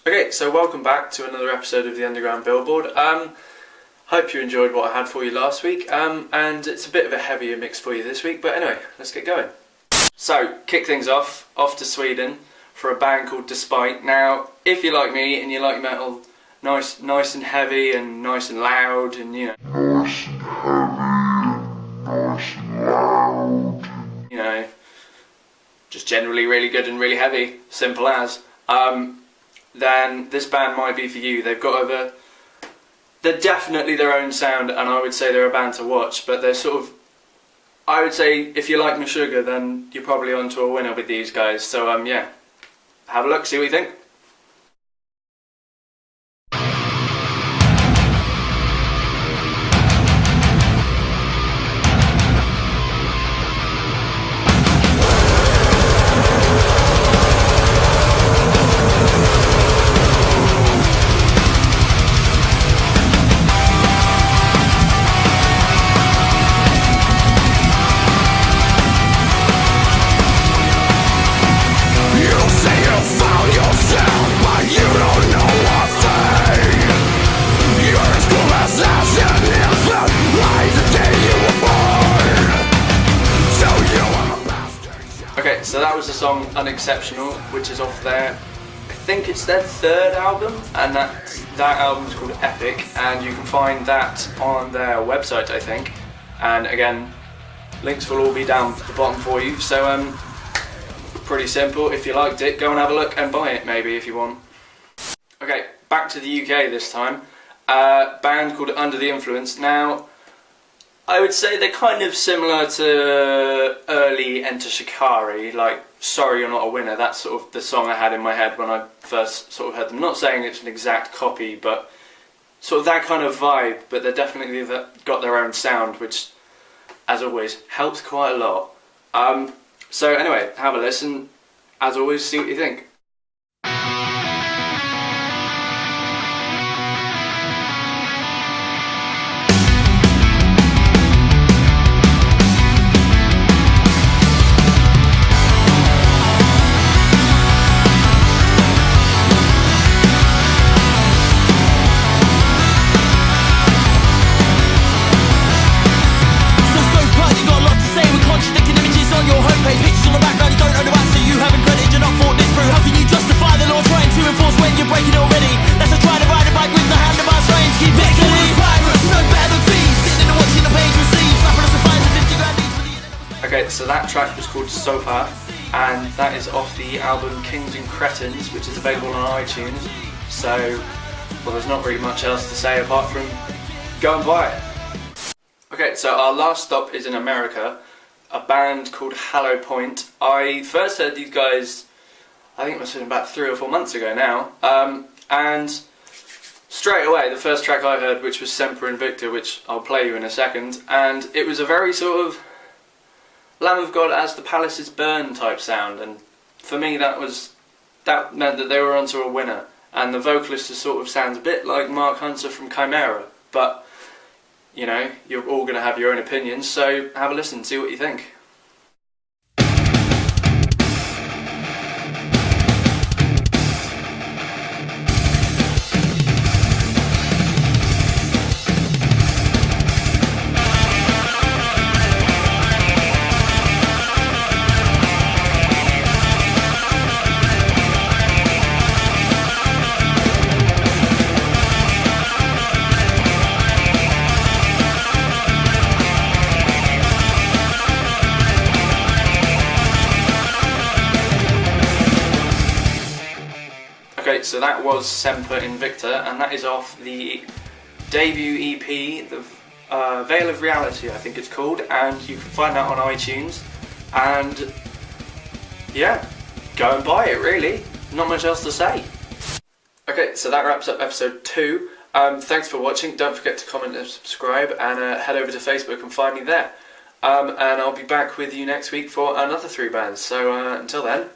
Okay, so welcome back to another episode of the Underground Billboard. Hope you enjoyed what I had for you last week, and it's a bit of a heavier mix for you this week, but anyway, let's get going. So, kick things off to Sweden for a band called Despite. Now, if you like me and you like metal, nice and heavy and nice and loud and, you know, Nice and heavy and nice and loud. You know, just generally really good and really heavy, simple as, then this band might be for you. They're definitely their own sound, and I would say they're a band to watch, but they're sort of, I would say if you like Meshuggah, then you're probably onto a winner with these guys. So yeah, have a look, see what you think. Okay, so that was the song Unexceptional, which is off their, I think it's their third album, and that album's called Epic, and you can find that on their website, I think. And again, links will all be down at the bottom for you, so pretty simple. If you liked it, go and have a look and buy it maybe if you want. Okay, back to the UK this time. Band called Under the Influence. Now, I would say they're kind of similar to early Enter Shikari, like Sorry You're Not a Winner. That's sort of the song I had in my head when I first sort of heard them. Not saying it's an exact copy, but sort of that kind of vibe, but they're definitely got their own sound, which, as always, helps quite a lot. So anyway, have a listen. As always, see what you think. Okay, so that track was called S.O.P.A, and that is off the album Kings and Cretins, which is available on iTunes. So, well, there's not really much else to say apart from go and buy it. Okay, so our last stop is in America, a band called Hallow Point. I first heard these guys, I think it must have been about 3 or 4 months ago now, and straight away the first track I heard, which was Semper Invicta, which I'll play you in a second, and it was a very sort of Lamb of God as the palaces burn type sound, and for me that meant that they were onto a winner. And the vocalist sort of sounds a bit like Mark Hunter from Chimera, but you know, you're all going to have your own opinions, so have a listen, see what you think. Okay, so that was Semper Invicta, and that is off the debut EP, the Veil of Reality, I think it's called, and you can find that on iTunes. And yeah, go and buy it, really. Not much else to say. Okay, so that wraps up episode 2. Thanks for watching. Don't forget to comment and subscribe, and head over to Facebook and find me there. And I'll be back with you next week for another 3 bands. So until then,